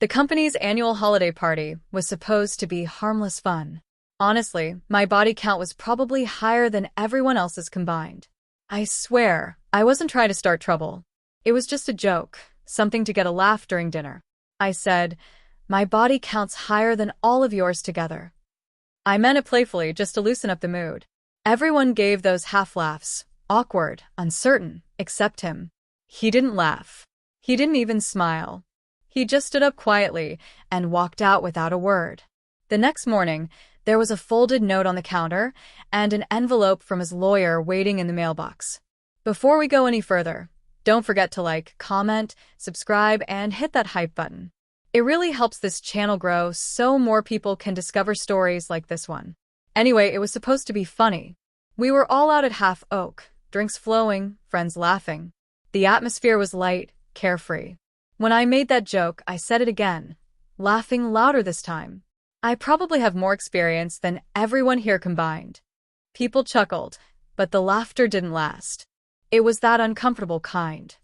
The company's annual holiday party was supposed to be harmless fun. Honestly, my body count was probably higher than everyone else's combined. I swear, I wasn't trying to start trouble. It was just a joke, something to get a laugh during dinner. I said, my body count's higher than all of yours together. I meant it playfully, just to loosen up the mood. Everyone gave those half laughs, awkward, uncertain, except him. He didn't laugh. He didn't even smile. He just stood up quietly and walked out without a word. The next morning, there was a folded note on the counter and an envelope from his lawyer waiting in the mailbox. Before we go any further, don't forget to like, comment, subscribe, and hit that hype button. It really helps this channel grow so more people can discover stories like this one. Anyway, it was supposed to be funny. We were all out at Half Oak, drinks flowing, friends laughing. The atmosphere was light, carefree. When I made that joke, I said it again, laughing louder this time. I probably have more experience than everyone here combined. People chuckled, but the laughter didn't last. It was that uncomfortable kind.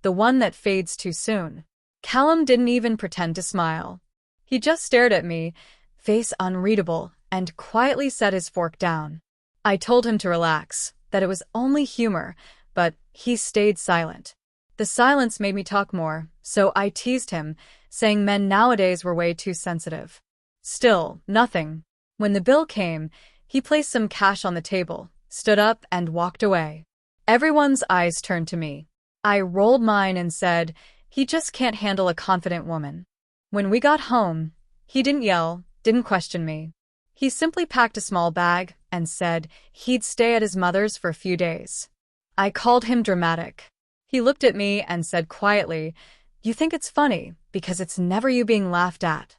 The one that fades too soon. Callum didn't even pretend to smile. He just stared at me, face unreadable, and quietly set his fork down. I told him to relax, that it was only humor, but he stayed silent. The silence made me talk more, so I teased him, saying men nowadays were way too sensitive. Still, nothing. When the bill came, he placed some cash on the table, stood up, and walked away. Everyone's eyes turned to me. I rolled mine and said, he just can't handle a confident woman. When we got home, he didn't yell, didn't question me. He simply packed a small bag and said he'd stay at his mother's for a few days. I called him dramatic. He looked at me and said quietly, "You think it's funny because it's never you being laughed at."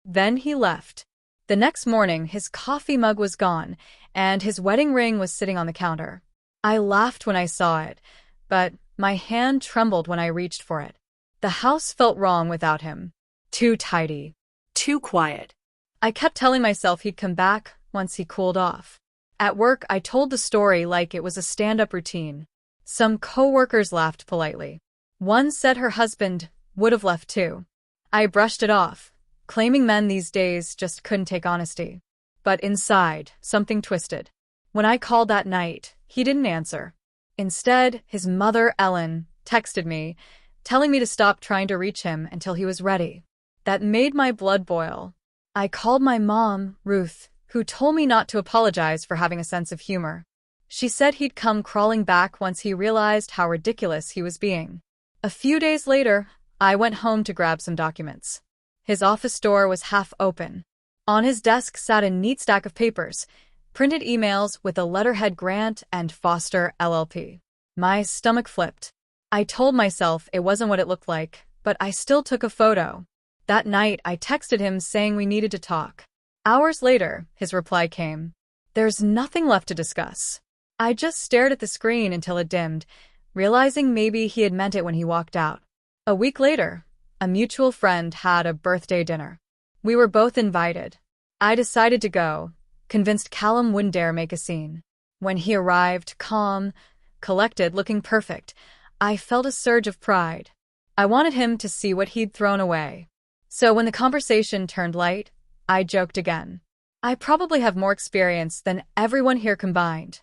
Then he left. The next morning, his coffee mug was gone, and his wedding ring was sitting on the counter. I laughed when I saw it, but my hand trembled when I reached for it. The house felt wrong without him. Too tidy. Too quiet. I kept telling myself he'd come back once he cooled off. At work, I told the story like it was a stand-up routine. Some co-workers laughed politely. One said her husband would have left too. I brushed it off, claiming men these days just couldn't take honesty. But inside, something twisted. When I called that night, he didn't answer. Instead, his mother, Ellen, texted me, telling me to stop trying to reach him until he was ready. That made my blood boil. I called my mom, Ruth, who told me not to apologize for having a sense of humor. She said he'd come crawling back once he realized how ridiculous he was being. A few days later, I went home to grab some documents. His office door was half open. On his desk sat a neat stack of papers, printed emails with a letterhead Grant and Foster LLP. My stomach flipped. I told myself it wasn't what it looked like, but I still took a photo. That night, I texted him saying we needed to talk. Hours later, his reply came. There's nothing left to discuss. I just stared at the screen until it dimmed, realizing maybe he had meant it when he walked out. A week later, a mutual friend had a birthday dinner. We were both invited. I decided to go, convinced Callum wouldn't dare make a scene. When he arrived, calm, collected, looking perfect, I felt a surge of pride. I wanted him to see what he'd thrown away. So when the conversation turned light, I joked again. I probably have more experience than everyone here combined,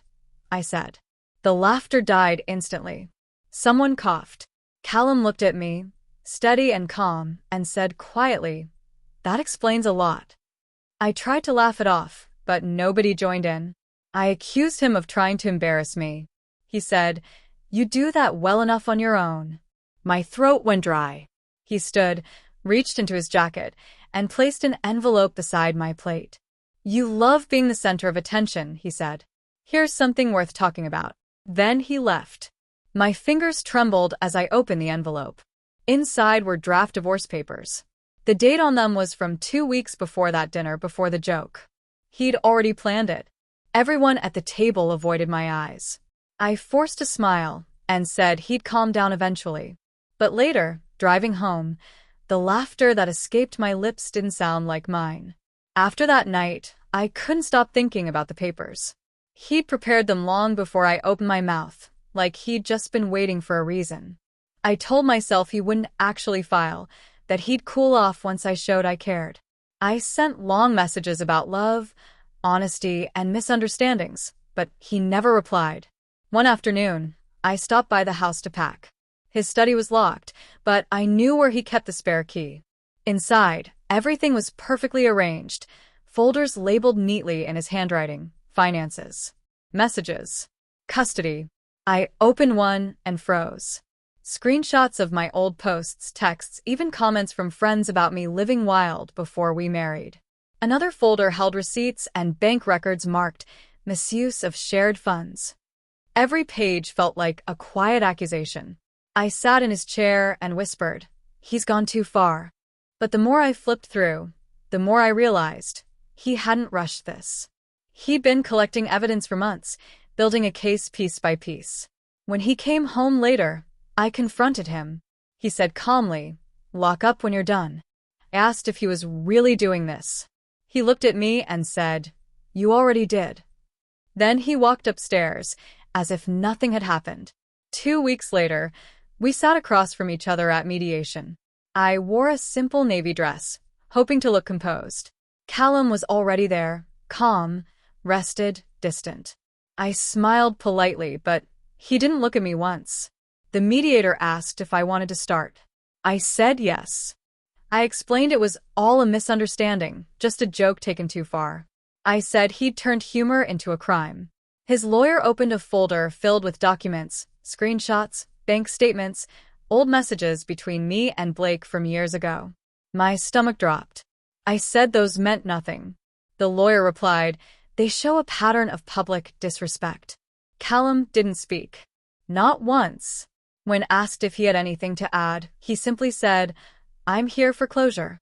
I said. The laughter died instantly. Someone coughed. Callum looked at me, steady and calm, and said quietly, "That explains a lot." I tried to laugh it off, but nobody joined in. I accused him of trying to embarrass me. He said, "You do that well enough on your own." My throat went dry. He stood, reached into his jacket, and placed an envelope beside my plate. "You love being the center of attention," he said. "Here's something worth talking about." Then he left. My fingers trembled as I opened the envelope. Inside were draft divorce papers. The date on them was from 2 weeks before that dinner before the joke. He'd already planned it. Everyone at the table avoided my eyes. I forced a smile and said he'd calm down eventually. But later, driving home, the laughter that escaped my lips didn't sound like mine. After that night, I couldn't stop thinking about the papers. He'd prepared them long before I opened my mouth, like he'd just been waiting for a reason. I told myself he wouldn't actually file, that he'd cool off once I showed I cared. I sent long messages about love, honesty, and misunderstandings, but he never replied. One afternoon, I stopped by the house to pack. His study was locked, but I knew where he kept the spare key. Inside, everything was perfectly arranged, folders labeled neatly in his handwriting: finances, messages, custody. I opened one and froze. Screenshots of my old posts, texts, even comments from friends about me living wild before we married. Another folder held receipts and bank records marked misuse of shared funds. Every page felt like a quiet accusation. I sat in his chair and whispered, "He's gone too far." But the more I flipped through, the more I realized he hadn't rushed this. He'd been collecting evidence for months, building a case piece by piece. When he came home later, I confronted him. He said calmly, "Lock up when you're done." I asked if he was really doing this. He looked at me and said, "You already did." Then he walked upstairs, as if nothing had happened. 2 weeks later, we sat across from each other at mediation. I wore a simple navy dress, hoping to look composed. Callum was already there, calm, rested, distant. I smiled politely, but he didn't look at me once. The mediator asked if I wanted to start. I said yes. I explained it was all a misunderstanding, just a joke taken too far. I said he'd turned humor into a crime. His lawyer opened a folder filled with documents, screenshots, bank statements, old messages between me and Blake from years ago. My stomach dropped. I said those meant nothing. The lawyer replied, "They show a pattern of public disrespect." Callum didn't speak. Not once. When asked if he had anything to add, he simply said, "I'm here for closure."